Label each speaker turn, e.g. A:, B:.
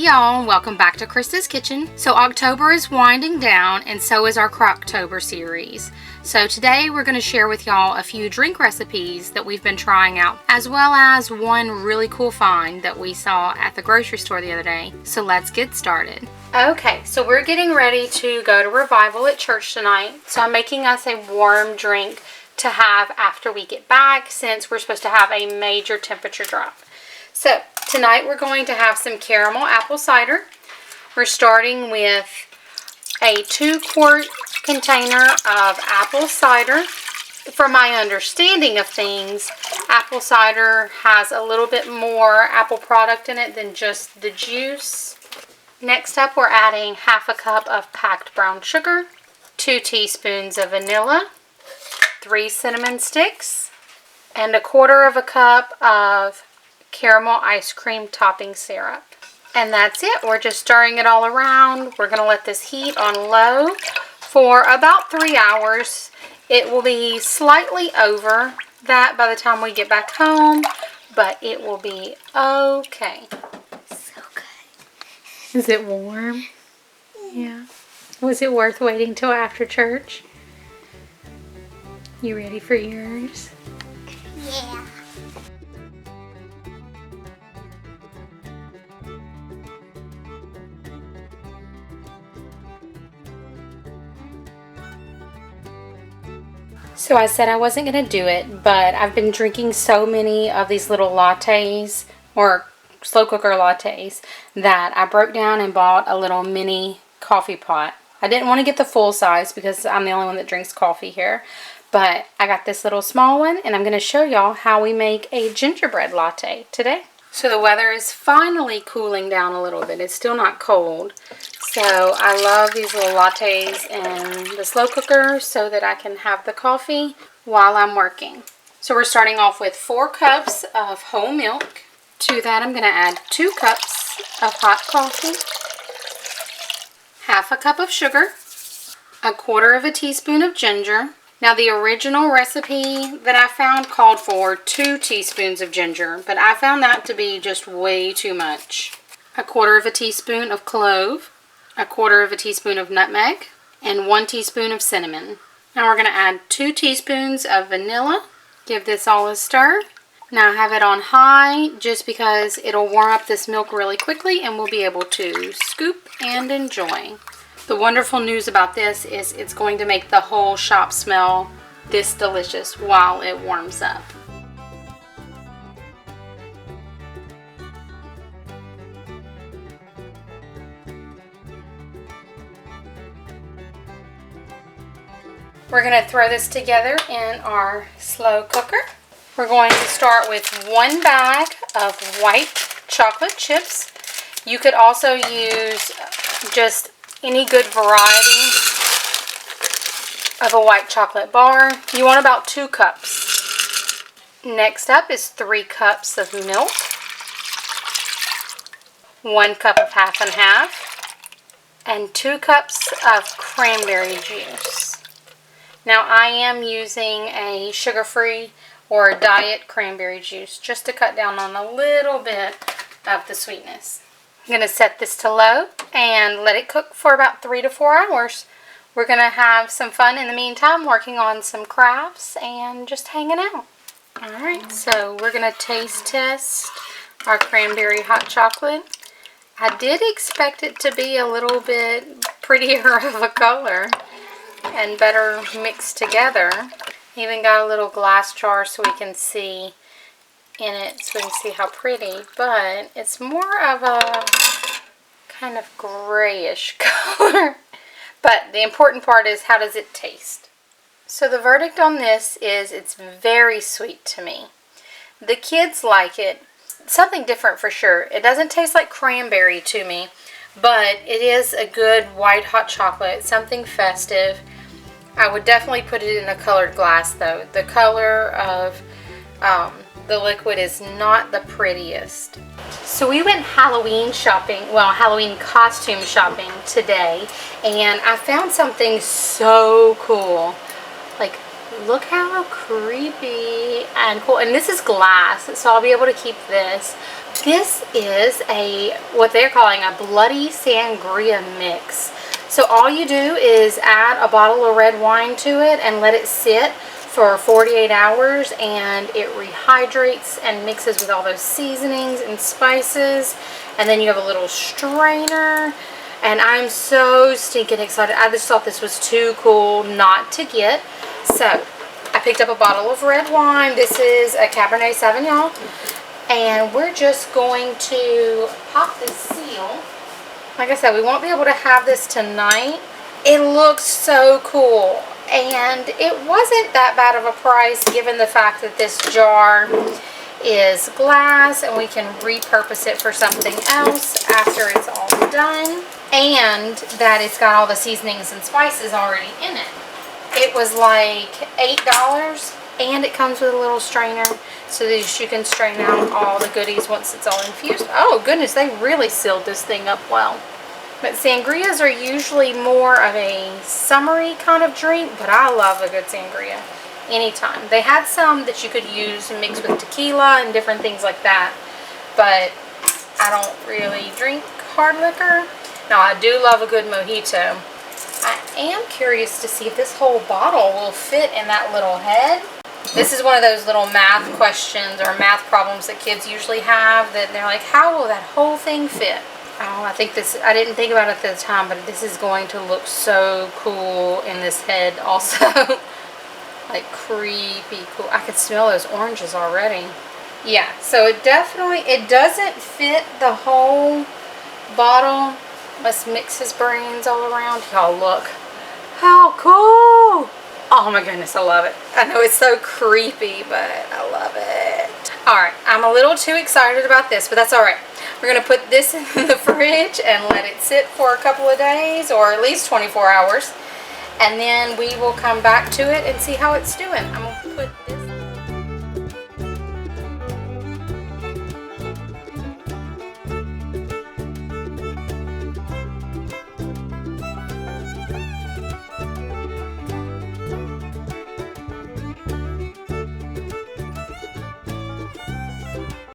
A: Hey y'all, welcome back to Krista's Kitchen. So October is winding down and so is our Crocktober series. So today we're going to share with y'all a few drink recipes that we've been trying out, as well as one really cool find that we saw at the grocery store the other day. So let's get started. Okay, so we're getting ready to go to Revival at church tonight. So I'm making us a warm drink to have after we get back, since we're supposed to have a major temperature drop. So tonight we're going to have some caramel apple cider. We're starting with a 2-quart container of apple cider. From my understanding of things, apple cider has a little bit more apple product in it than just the juice. Next up, we're adding half a cup of packed brown sugar, 2 teaspoons of vanilla, 3 cinnamon sticks, and 1/4 cup of caramel ice cream topping syrup. And that's it. We're just stirring it all around. We're going to let this heat on low for about 3 hours. It will be slightly over that by the time we get back home, but it will be okay.
B: So good.
A: Is it warm? Yeah. Was it worth waiting till after church? You ready for yours?
B: Yeah.
A: So I said I wasn't going to do it, but I've been drinking so many of these little lattes, or slow cooker lattes, that I broke down and bought a little mini coffee pot. I didn't want to get the full size because I'm the only one that drinks coffee here, but I got this little small one, and I'm going to show y'all how we make a gingerbread latte today. So the weather is finally cooling down a little bit. It's still not cold. So I love these little lattes in the slow cooker so that I can have the coffee while I'm working. So we're starting off with 4 cups of whole milk. To that I'm going to add 2 cups of hot coffee, half a cup of sugar, 1/4 teaspoon of ginger. Now the original recipe that I found called for 2 teaspoons of ginger, but I found that to be just way too much. 1/4 teaspoon of clove, 1/4 teaspoon of nutmeg, and 1 teaspoon of cinnamon. Now we're going to add 2 teaspoons of vanilla. Give this all a stir. Now I have it on high just because it'll warm up this milk really quickly and we'll be able to scoop and enjoy. The wonderful news about this is it's going to make the whole shop smell this delicious while it warms up. We're going to throw this together in our slow cooker. We're going to start with 1 bag of white chocolate chips. You could also use just any good variety of a white chocolate bar. You want about 2 cups. Next up is 3 cups of milk, 1 cup of half and half, and 2 cups of cranberry juice. Now I am using a sugar-free or a diet cranberry juice just to cut down on a little bit of the sweetness. I'm going to set this to low and let it cook for about 3 to 4 hours. We're going to have some fun in the meantime working on some crafts and just hanging out. Alright, so we're going to taste test our cranberry hot chocolate. I did expect it to be a little bit prettier of a color and better mixed together. Even got a little glass jar so we can see in it, so we can see how pretty, but it's more of a kind of grayish color. But the important part is, how does it taste? So the verdict on this is it's very sweet to me. The kids like it. Something different for sure. It doesn't taste like cranberry to me, but it is a good white hot chocolate, something festive. I would definitely put it in a colored glass though. The color of the liquid is not the prettiest. So we went Halloween shopping, well, Halloween costume shopping today, and I found something so cool. Like, look how creepy and cool. And this is glass, so I'll be able to keep this. This is what they're calling a bloody sangria mix. So all you do is add a bottle of red wine to it and let it sit for 48 hours, and it rehydrates and mixes with all those seasonings and spices, and then you have a little strainer, and I'm so stinking excited. I just thought this was too cool not to get. So I picked up a bottle of red wine. This is a Cabernet Sauvignon, and we're just going to pop this seal. Like I said, we won't be able to have this tonight. It looks so cool. And it wasn't that bad of a price given the fact that this jar is glass and we can repurpose it for something else after it's all done, and that it's got all the seasonings and spices already in it. It was like $8, and it comes with a little strainer so that you can strain out all the goodies once it's all infused. Oh goodness, they really sealed this thing up well. But sangrias are usually more of a summery kind of drink, but I love a good sangria anytime. They had some that you could use and mix with tequila and different things like that, but I don't really drink hard liquor. Now, I do love a good mojito. I am curious to see if this whole bottle will fit in that little head. This is one of those little math questions or math problems that kids usually have, that they're like, how will that whole thing fit? Oh, I didn't think about it at the time, but this is going to look so cool in this head also. Like creepy cool. I could smell those oranges already. Yeah, so it doesn't fit the whole bottle. Let's mix his brains all around. Y'all look. How cool! Oh my goodness, I love it. I know it's so creepy, but I love it. Alright, I'm a little too excited about this, but that's alright. We're going to put this in the fridge and let it sit for a couple of days, or at least 24 hours. And then we will come back to it and see how it's doing. I'm going to put